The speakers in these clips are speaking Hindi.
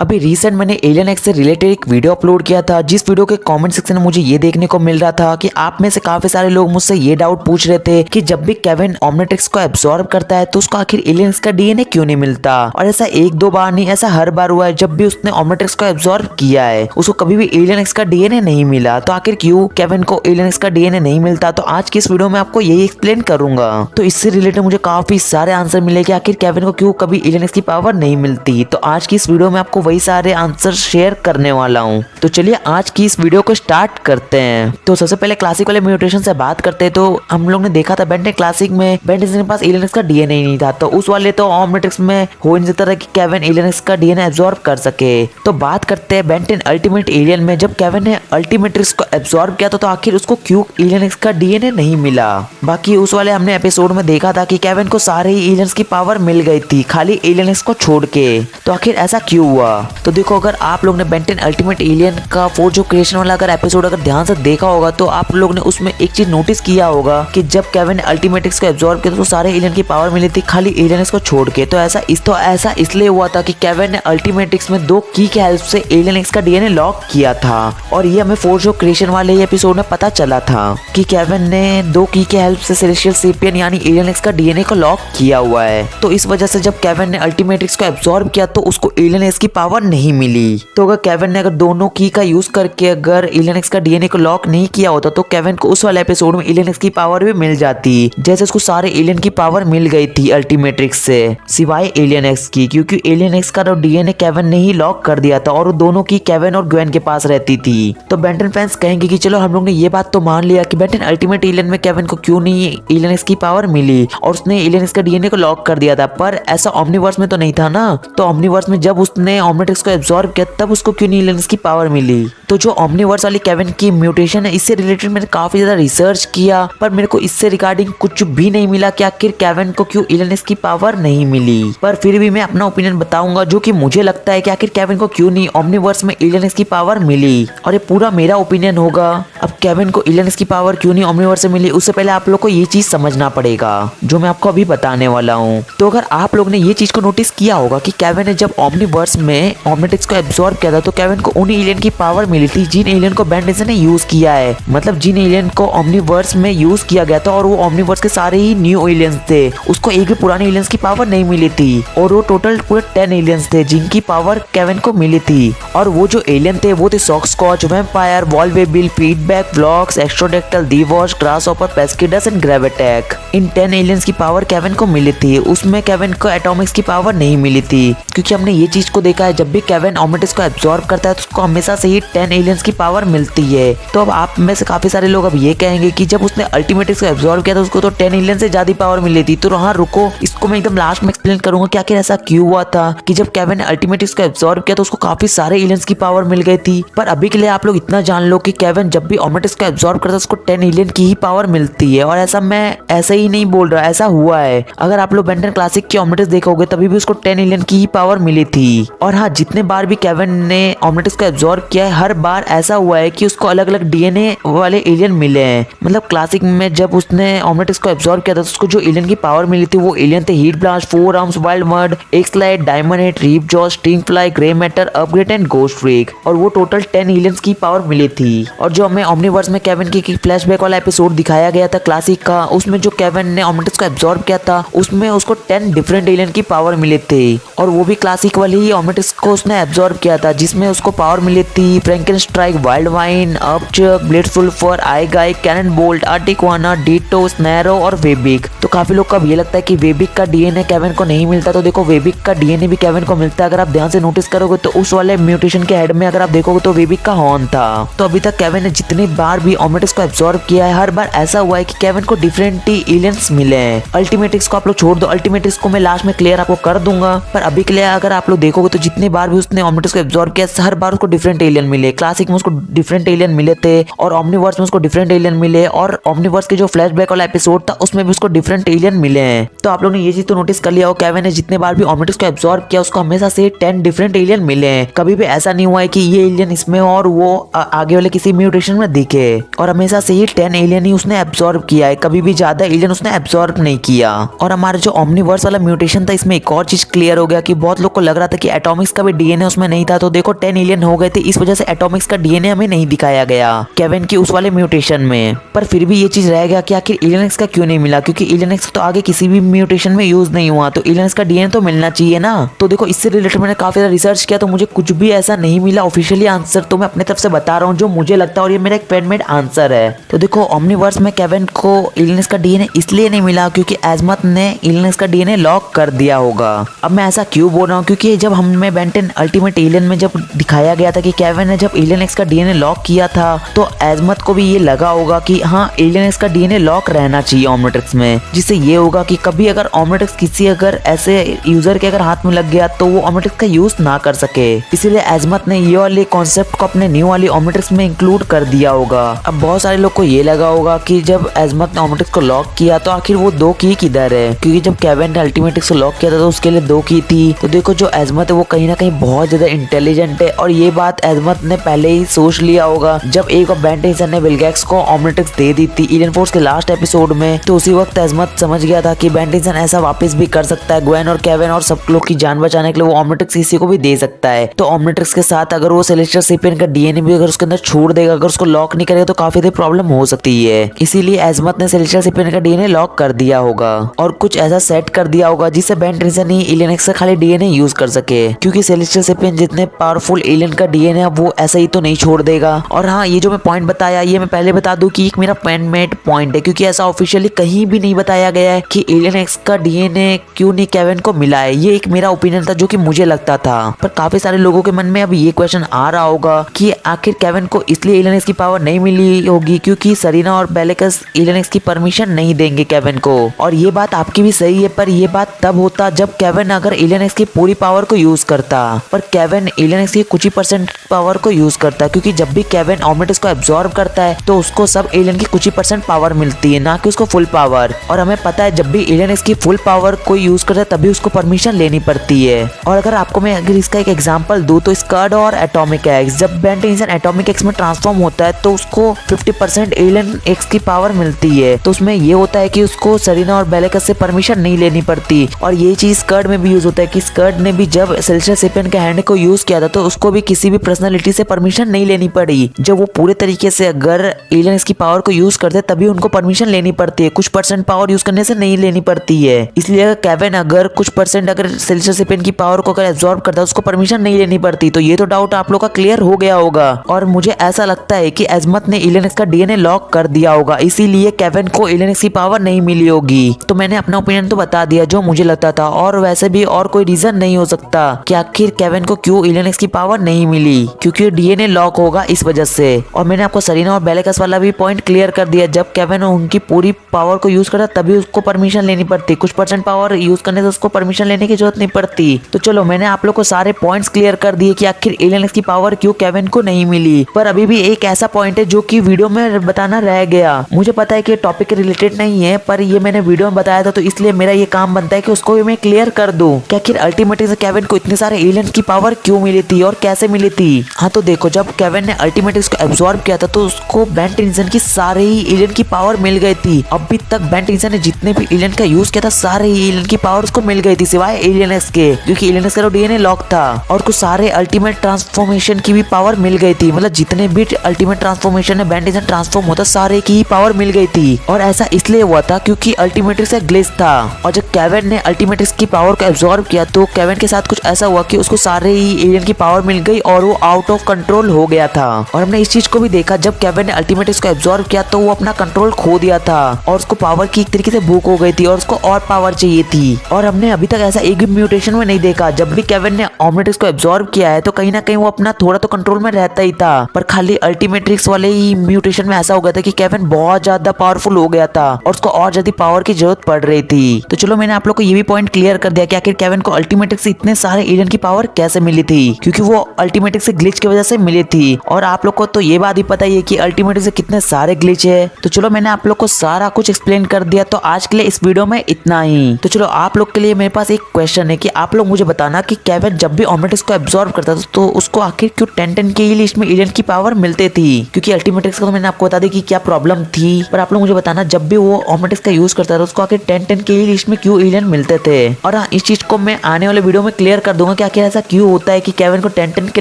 अभी रिसेंट मैंने एलियन एक्स से रिलेटेड एक वीडियो अपलोड किया था, जिस वीडियो के कमेंट सेक्शन में मुझे ये देखने को मिल रहा था कि आप में से काफी सारे लोग मुझसे ये डाउट पूछ रहे थे कि जब भी केविन ओमनिट्रिक्स को एब्सॉर्ब करता है तो उसको आखिर एलियन एक्स का डीएनए क्यों नहीं मिलता। और ऐसा एक दो बार नहीं, ऐसा हर बार हुआ है। जब भी उसने ओमनिट्रिक्स को एब्सॉर्ब किया है उसको कभी भी एलियन एक्स का डीएनए नहीं मिला। तो आखिर क्यों केविन को एलियन एक्स का डीएनए नहीं मिलता, तो आज की इस वीडियो में आपको यही एक्सप्लेन करूंगा। तो इससे रिलेटेड मुझे काफी सारे आंसर मिले कि आखिर केविन को क्यों कभी एलियन एक्स की पावर नहीं मिलती। तो आज की इस वीडियो में आपको वही सारे आंसर शेयर करने वाला हूँ। तो चलिए आज की इस वीडियो को स्टार्ट करते हैं। तो सबसे पहले क्लासिक वाले म्यूटेशन से बात करते हैं। तो हम लोग ने देखा था बेंटेन क्लासिक में बेंटेन के पास एलियन एक्स का डीएनए नहीं था, तो उस वाले तो ओमनिट्रिक्स में हो नहीं सकता कि केविन एलियन एक्स का डीएनए एब्सॉर्ब कर सके। तो बात करते हैं बेंटेन अल्टीमेट एलियन में, जब केविन ने अल्टीमेट्रिक्स को एब्सॉर्ब किया तो आखिर उसको क्यों एलियन एक्स का डीएनए नहीं मिला। बाकी उस वाले हमने एपिसोड में देखा था कि केविन को सारे ही एलियंस की पावर मिल गई थी, खाली एलियन एक्स को छोड़ के। तो आखिर ऐसा क्यों हुआ। तो देखो, अगर आप लोग ने बेंटेन अल्टीमेट एलियन का फोर्स जो क्रिएशन वाला अगर एपिसोड अगर ध्यान से देखा होगा तो आप लोग ने उसमें एक चीज नोटिस किया होगा कि जब केविन ने अल्टीमेट्रिक्स को एब्सॉर्ब किया तो सारे एलियन की पावर मिली थी, खाली एलियन एक्स को छोड़ के। तो ऐसा इसलिए हुआ था कि केविन ने अल्टीमेट्रिक्स में दो की के हेल्प से एलियन एक्स का डीएनए लॉक किया था। और ये हमें फोर्स जो क्रिएशन वाले एपिसोड में पता चला था कि केविन ने दो की के हेल्प से सेलेस्टियल सेपियन यानी एलियन एक्स का डीएनए को लॉक किया हुआ है। तो इस वजह से जब केविन ने अल्टीमेट्रिक्स को एब्सॉर्ब किया तो उसको एलियन एक्स की पावर नहीं मिली। तो अगर केविन ने अगर दोनों की का यूज करके अगर एलियन एक्स का डीएनए को लॉक नहीं किया होता तो केविन को उस वाले एपिसोड में एलियन एक्स की पावर भी मिल जाती, जैसे उसको सारे एलियन की पावर मिल गई थी अल्टीमेट्रिक्स से, सिवाय एलियन एक्स की, क्योंकि एलियन एक्स का डीएनए केविन ने ही लॉक कर दिया था और वो दोनों की केविन और ग्वेन के पास रहती थी। तो बेंटन फैंस कहेंगे कि चलो हम लोग ने ये बात तो मान लिया कि बेंटन अल्टीमेट एलियन में केविन को क्यों नहीं एलियन एक्स की पावर मिली और उसने एलियन एक्स का डीएनए को लॉक कर दिया था, पर ऐसा ओमनीवर्स में तो नहीं था ना। तो ओमनीवर्स में जब उसने ओमनिट्रिक्स को एब्सॉर्ब किया तब उसको क्यों नहीं एलियन एक्स की पावर मिली। तो जो ओमनीवर्स वाली केविन की म्यूटेशन है, इससे रिलेटेड मैंने काफी ज्यादा रिसर्च किया, पर मेरे को इससे रिगार्डिंग कुछ भी नहीं मिला कि आखिर केविन को क्यों एलियन एक्स की पावर नहीं मिली। पर फिर भी मैं अपना ओपिनियन बताऊंगा जो कि मुझे लगता है कि आखिर केविन को क्यों नहीं ओमनीवर्स में एलियन एक्स की पावर मिली, और ये पूरा मेरा ओपिनियन होगा। अब केविन को एलियन एक्स की पावर क्यों नहीं ओमनीवर्स से मिली, उससे पहले आप लोग को ये चीज समझना पड़ेगा जो मैं आपको अभी बताने वाला हूँ। तो अगर आप लोग ने ये चीज को नोटिस किया होगा कि केविन ने जब ओमनीवर्स में ओमनिट्रिक्स को एब्सॉर्ब किया था तो केविन को उन एलियन की पावर मिली थी जिन एलियन को बेंटेन ने यूज किया है, मतलब जिन एलियन को ओमनीवर्स में यूज किया गया था और वो ओमनीवर्स के सारे ही न्यू एलियंस थे, उसको एक भी पुराने एलियंस की पावर नहीं मिली थी। और वो टोटल पूरे 10 एलियंस थे जिनकी पावर केविन को मिली थी। और वो जो एलियन थे वो थे सॉक्सकॉच, वैम्पायर, वॉल्वेबिल, फीडबैक, व्लॉक्स, एक्स्ट्रोडेक्टल, दीवॉश, ग्रासहॉपर, पेस्किडस एंड ग्रेविटेक। इन 10 एलियंस की पावर केविन को मिली थी। उसमें केविन को एटॉमिक्स की पावर नहीं मिली थी, क्योंकि हमने ये चीज को देखा है जब भी केविन ओमनिट्रिक्स को एब्सॉर्ब करता है तो उसको हमेशा से ही 10 एलियंस की पावर मिलती है। तो अब आप में से काफी सारे लोग अब ये कहेंगे कि जब उसने अल्टीमेट्रिक्स को एब्सॉर्ब किया था उसको तो 10 एलियन से ज्यादा पावर मिली थी। तो हाँ रुको, इसको मैं एकदम लास्ट में एक्सप्लेन करूंगा कि आखिर ऐसा क्यों हुआ था कि जब केविन ने अल्टीमेट्रिक्स को एब्सॉर्ब किया तो उसको काफी सारे एलियंस की पावर मिल गई थी। पर अभी के लिए आप लोग इतना जान लो कि केविन जब भी ओमनिट्रिक्स को एब्सॉर्ब करता है उसको 10 एलियन की ही पावर मिलती है। और ऐसा मैं ऐसे ही नहीं बोल रहा, ऐसा हुआ है। अगर आप लोग बेंटन क्लासिक की ओमनिट्रिक्स देखोगे तभी भी उसको 10 एलियन की ही पावर मिली थी। और हाँ, जितने बार भी केविन ने ओमनिट्रिक्स को एब्सॉर्ब किया है हर बार ऐसा हुआ है कि उसको अलग अलग डीएनए वाले एलियन मिले हैं। मतलब क्लासिक में जब उसने ओमनिट्रिक्स को एब्सॉर्ब किया था तो उसको जो एलियन की पावर मिली थी वो एलियन थे Heatblast, Four Arms, Wildmutt, एक्सलाइट, Diamondhead, Ripjaws, Stinkfly, Grey Matter, Upgrade and Ghostfreak. और वो टोटल 10 एलियंस की पावर मिली थी। और जो हमें ओमनीवर्स में केविन की फ्लैशबैक वाला एपिसोड दिखाया गया था क्लासिक का, उसमें जो केविन ने ओमनिट्रिक्स को एब्सॉर्ब किया था उसमें उसको 10 डिफरेंट एलियन की पावर मिली थी। और वो भी क्लासिक वाली ही ओमनिट्रिक्स को उसने एब्सॉर्ब किया था, जिसमें उसको पावर मिली थी फ्रैंकन स्ट्राइक, वाइल्ड वाइन, अपचक, ब्लिट्सफुल फर, आई गाई, कैनन बोल्ट, आर्टिक्वाना, डीटो, स्नैरो और वेबिक। तो काफी लोग का ये लगता है कि वेबिक का डीएनए केविन को नहीं मिलता, तो देखो वेबिक का डीएनए भी केविन को मिलता है। अगर आप ध्यान से नोटिस करोगे तो उस वाले म्यूटेशन के हेड में अगर आप देखोगे तो वेबिक का हॉर्न था। तो अभी तक केविन ने जितनी बार भी ओमनिट्रिक्स को एब्सॉर्ब किया है हर बार ऐसा हुआ है कि केविन को डिफरेंट ही एलियंस मिले हैं। अल्टीमेट्रिक्स को आप लोग छोड़ दो, अल्टीमेट्रिक्स को मैं लास्ट में क्लियर आपको कर दूंगा, पर अभी के लिए अगर आप लोग देखोगे तो जितने बार भी उसने ओमनिट्रिक्स को एब्सॉर्ब किया हर बार उसको डिफरेंट एलियन मिले। क्लासिक में उसको डिफरेंट एलियन मिले थे और ओमनीवर्स में उसको डिफरेंट एलियन मिले, और ओमनीवर्स के जो फ्लैशबैक वाला एपिसोड था उसमें भी उसको डिफरेंट एलियन मिले हैं। तो आप लोगों ने ये चीज तो नोटिस कर लिया हो, केविन ने जितने बार भी ओमनिट्रिक्स को एब्सॉर्ब किया उसको हमेशा से 10 डिफरेंट एलियन मिले हैं। कभी भी ऐसा नहीं हुआ है कि ये एलियन इसमें और वो आगे वाले किसी म्यूटेशन में दिखे, और हमेशा से ही 10 एलियन ही उसने एब्सॉर्ब किया है, कभी भी ज्यादा एलियन उसने एब्सॉर्ब नहीं किया। और हमारा जो ओमनीवर्स वाला म्यूटेशन था इसमें एक और चीज क्लियर हो गया कि बहुत लोग को लग रहा था कि एटॉमिक्स ऑमनिट्रिक्स का भी डीएनए उसमें नहीं था, तो देखो 10 एलियन हो गए थे। इस वजह से एटॉमिक्स का डीएनए हमें नहीं दिखाया गया केविन की उस वाले म्यूटेशन में। पर फिर भी ये चीज रह गया कि आखिर एलियन एक्स का क्यों नहीं मिला, क्योंकि एलियन एक्स तो आगे किसी भी म्यूटेशन में यूज नहीं हुआ, तो एलियन एक्स का डीएनए तो मिलना चाहिए ना। तो देखो इससे रिलेटेड मैंने काफी ज्यादा रिसर्च किया, तो मुझे कुछ भी ऐसा नहीं मिला ऑफिशियली आंसर। तो मैं अपने तरफ से बता रहा हूँ जो मुझे लगता है, और ये मेरा एक फैनमेड आंसर है। तो देखो ओमनीवर्स में केविन को एलियन एक्स का डीएनए इसलिए नहीं मिला क्योंकि एजमथ ने एलियन एक्स का डीएनए लॉक कर दिया होगा। अब मैं ऐसा क्यों बोल रहा हूँ, क्योंकि जब हमें बेन 10 अल्टीमेट एलियन में जब दिखाया गया था कि केविन ने जब एलियन एक्स का डीएनए लॉक किया था, तो एजमथ को भी ये लगा होगा कि हाँ एलियन एक्स का डीएनए लॉक रहना चाहिए ओमनिट्रिक्स में, जिससे ये होगा कि कभी अगर ओमनिट्रिक्स किसी अगर ऐसे यूजर के अगर हाथ में लग गया तो वो ओमनिट्रिक्स का यूज ना कर सके। इसीलिए एजमथ ने ये वाले कॉन्सेप्ट को अपने न्यू वाली ओमनिट्रिक्स में इंक्लूड कर दिया होगा। अब बहुत सारे लोग को ये लगा होगा कि जब एजमथ ने ओमनिट्रिक्स को लॉक किया तो आखिर वो 2 की किधर है, क्योंकि जब केविन ने अल्टीमेटिक्स को लॉक किया था तो उसके लिए 2 की थी। तो देखो जो एजमथ है वो कहीं ना कहीं बहुत ज्यादा इंटेलिजेंट है, और ये बात एजमथ ने पहले ही सोच लिया होगा जब एक और बेन 10 ने विलगैक्स को ओमनिट्रिक्स दे दी थी एलियन फोर्स के लास्ट एपिसोड में। तो उसी वक्त एजमथ समझ गया था कि बेन 10 ऐसा वापस भी कर सकता है, ग्वेन और केविन और सब लोग की जान बचाने के लिए वो ओमनिट्रिक्स किसी को भी दे सकता है। तो ओमनिट्रिक्स के साथ अगर वो सेलेस्टियल सेपियन का डीएनए भी अगर उसके अंदर छोड़ देगा, अगर उसको लॉक नहीं करेगा तो काफी ज्यादा प्रॉब्लम हो सकती है। इसीलिए एजमथ ने सेलेस्टियल सेपियन का डीएनए लॉक कर दिया होगा और कुछ ऐसा सेट कर दिया होगा जिससे बेन 10 ही एलियन एक्स का खाली डीएनए यूज कर सके, क्योंकि सेलेस्टियल सेपियन जितने पावरफुल एलियन का डीएनए है वो ऐसा ही तो नहीं छोड़ देगा। और हाँ ये जो मैं पॉइंट बताया ये मैं पहले बता दूं कि एक मेरा फैनमेड पॉइंट है, क्योंकि ऐसा ऑफिशियली कहीं भी नहीं बताया गया है कि एलियन एक्स का डीएनए क्यों नहीं केविन को मिला है। ये एक मेरा ओपिनियन था जो कि मुझे लगता था, पर काफी सारे लोगों के मन में अब ये क्वेश्चन आ रहा होगा कि आखिर केविन को इसलिए एलियन एक्स की पावर नहीं मिली होगी क्योंकि सरीना और बेलिकस एलियन एक्स की परमिशन नहीं देंगे केविन को। और ये बात आपकी भी सही है, पर ये बात तब होता जब केविन अगर एलियन एक्स की पूरी पावर को यूज करता, पर केविन एलियन एक्स की कुछ ही % पावर को यूज करता, क्योंकि जब भी केविन ओमनिट्रिक्स को एब्जॉर्ब करता है तो उसको सब एलियन की कुछ ही % पावर मिलती है, ना कि उसको फुल पावर। और हमें पता है जब भी एलियन एक्स की फुल पावर कोई यूज करता है तभी उसको परमिशन लेनी पड़ती है। और अगर आपको मैं अगर इसका एक एग्जांपल दूं तो स्कर्ड और एटॉमिक एक्स, जब बेन 10 एटॉमिक एक्स में ट्रांसफॉर्म होता है तो उसको 50% एलियन एक्स की पावर मिलती है। तो उसमें ये होता है कि उसको सरीना और बेलिकस से परमिशन नहीं लेनी पड़ती। और ये चीज स्कर्ड में भी यूज होता है कि स्कर्ड ने भी जब सेलेस्टियल सेपियन के हैंड को यूज किया था तो उसको भी किसी भी पर्सनालिटी से परमिशन नहीं लेनी पड़ी। जब वो पूरे तरीके से अगर एलियन की पावर को यूज करते तभी उनको परमिशन लेनी पड़ती है, कुछ % पावर यूज करने से नहीं लेनी पड़ती है। इसलिए अगर केविन अगर कुछ % अगर सेलेस्टियल सेपियन की पावर को अगर एब्जॉर्ब करता है उसको परमिशन नहीं लेनी पड़ती। तो ये तो डाउट आप लोग का क्लियर हो गया होगा। और मुझे ऐसा लगता है कि एजमथ ने एलियन एक्स का डीएनए लॉक कर दिया होगा, इसीलिए केविन को एलियन एक्स की पावर नहीं मिली होगी। तो मैंने अपना ओपिनियन तो बता दिया जो मुझे लगता था, और वैसे भी और कोई रीजन नहीं हो सकता कि आखिर केविन को क्यों एलियन एक्स की पावर नहीं मिली, क्योंकि डीएनए लॉक होगा इस वजह से। और मैंने आपको सरीना और बेलिकस वाला भी पॉइंट क्लियर कर दिया, जब केविन उनकी पूरी पावर को यूज करता तभी उसको परमिशन लेनी पड़ती, कुछ % पावर यूज करने से उसको परमिशन लेने की जरूरत नहीं पड़ती। तो चलो मैंने आप लोग को सारे पॉइंट्स क्लियर कर दिए कि आखिर एलियन एक्स की पावर क्यों केविन को नहीं मिली। पर अभी भी एक ऐसा पॉइंट है जो कि वीडियो में बताना रह गया। मुझे पता है कि टॉपिक के रिलेटेड नहीं है, पर ये मैंने वीडियो में बताया था तो इसलिए मेरा ये काम बनता है कि उसको भी मैं क्लियर कर दूं कि आखिर अल्टीमेटली से केविन को इतने सारे एलियन की पावर क्यों मिली थी और कैसे मिली थी। हाँ तो देखो जब केविन ने अल्टीमेटली को एब्जॉर्ब किया था तो उसको बेन 10 की सारे ही एलियन की पावर मिल गई थी। अभी तक बेन 10 ने जितने भी एलियन का यूज किया था सारे ही एलियन की पावर उसको मिल गई थी, सिवाय एलियन एक्स के, क्योंकि एलियन एक्स का डीएनए लॉक था। और कुछ सारे अल्टीमेट ट्रांसफॉर्मेशन की भी पावर मिल गई थी, मतलब जितने भी अल्टीमेट ट्रांसफॉर्मेशन में बेन 10 ट्रांसफॉर्म होता सारे की ही पावर मिल गई थी। और ऐसा इसलिए हुआ था क्योंकि अल्टीमेट्रिक्स से ग्लिच था, और जब केविन ने अल्टीमेट्रिक्स की पावर को एब्जॉर्ब किया तो केविन के साथ कुछ ऐसा हुआ कि उसको सारे ही एलियन की पावर मिल गई और वो आउट ऑफ कंट्रोल हो गया था। और हमने इस चीज को भी देखा जब केविन ने अल्टीमेट्रिक्स को एब्जॉर्ब किया तो वो अपना कंट्रोल खो दिया था और उसको पावर की एक तरीके से भूख हो गई थी और उसको और पावर चाहिए थी। और हमने अभी तक ऐसा एक भी म्यूटेशन में नहीं देखा, जब भी केविन ने ओमनिट्रिक्स को एब्जॉर्ब किया है तो कहीं ना कहीं वो अपना थोड़ा तो कंट्रोल में रहता ही था, पर खाली अल्टीमेट्रिक्स वाले ही म्यूटेशन में ऐसा हो गया था कि केविन बहुत ज्यादा पावरफुल हो गया था और उसको और ज्यादा पावर की जरूरत पड़ रही थी। तो चलो मैंने आप लोग को ये भी पॉइंट क्लियर कर दिया कि आखिर केविन को अल्टीमेट्रिक्स से इतने सारे एलियन की पावर कैसे मिली थी, क्योंकि वो अल्टीमेट्रिक्स से ग्लिच की वजह से मिली थी। और आप लोग को तो ये बात ही पता ही है कि अल्टीमेट्रिक्स से कितने सारे ग्लिच है। तो चलो मैंने आप लोग को सारा कुछ एक्सप्लेन कर दिया, तो आज के लिए इस वीडियो में इतना ही। तो चलो आप लोग के लिए मेरे पास एक क्वेश्चन है कि आप लोग मुझे बताना कि केविन जब भी ओमनिट्रिक्स को एब्जॉर्ब करता था तो उसको आखिर क्यों 10 की लिस्ट में एलियन की पावर मिलती थी, क्योंकि अल्टीमेट्रिक्स का तो मैंने आपको बता दी कि क्या प्रॉब्लम थी, पर आप लोग मुझे बताना जब भी वो ओमनिट्रिक्स का यूज करता था उसको आखिर 10 की लिस्ट में क्यों एलियन मिलते थे। और हाँ इस चीज को मैं आने वाले वीडियो में क्लियर कर दूंगा बताऊंगा कि आखिर ऐसा क्यों होता है कि केविन को 10-10 के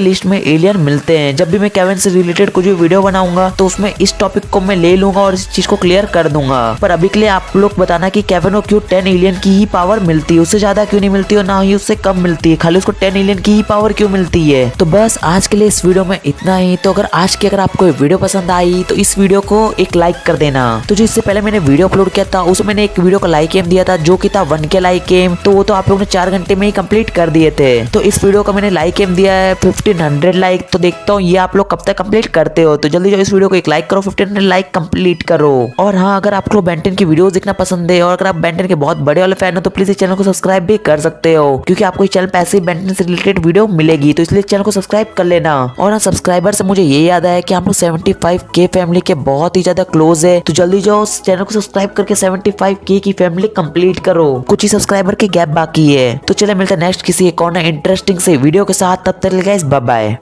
लिस्ट में एलियन मिलते हैं। जब भी मैं केविन से रिलेटेड कुछ भी वीडियो बनाऊंगा तो उसमें इस टॉपिक को मैं ले लूंगा और इस चीज को क्लियर कर दूंगा। पर अभी के लिए आप लोग बताना कि केविन को क्यों 10 एलियन की ही पावर मिलती है, उससे ज्यादा क्यों नहीं मिलती और ना ही उससे कम मिलती है, खाली उसको 10 एलियन की ही पावर क्यों मिलती है। तो बस आज के लिए इस वीडियो में इतना ही। तो अगर आपको वीडियो पसंद आई तो इस वीडियो को एक लाइक कर देना। तो जो इससे पहले मैंने वीडियो अपलोड किया था उसमें मैंने एक वीडियो को लाइक एम दिया था जो कि था 1K लाइक एम, तो वो तो आप लोगों ने 4 घंटे में ही कंप्लीट कर दिए थे। तो इस वीडियो का मैंने लाइक एम दिया है 1500 लाइक। तो देखता हूँ ये आप लोग कब तक कंप्लीट करते हो। तो जल्दी जो इस वीडियो को एक लाइक करो, 1500 लाइक कंप्लीट करो। और हाँ, अगर आपको बेंटन की वीडियोस देखना पसंद है और अगर आप बेंटन के बहुत बड़े वाले फैन हो तो प्लीज इस चैनल को सब्सक्राइब भी कर सकते हो, क्योंकि आपको इस चैनल पे ऐसे बेंटन से रिलेटेड वीडियो मिलेगी। तो इसलिए चैनल को सब्सक्राइब कर लेना। और हाँ, सब्सक्राइबर से मुझे ये याद आया कि हम लोग 75K फैमिली के बहुत ही ज्यादा क्लोज है। तो जल्दी जाओ चैनल को सब्सक्राइब करके 75K की फैमिली कंप्लीट करो। कुछ ही सब्सक्राइबर के गैप बाकी है। तो चले मिलते हैं नेक्स्ट किसी एक और इंटरेस्टिंग से वीडियो के साथ। तब तक गाइस बाय बाय।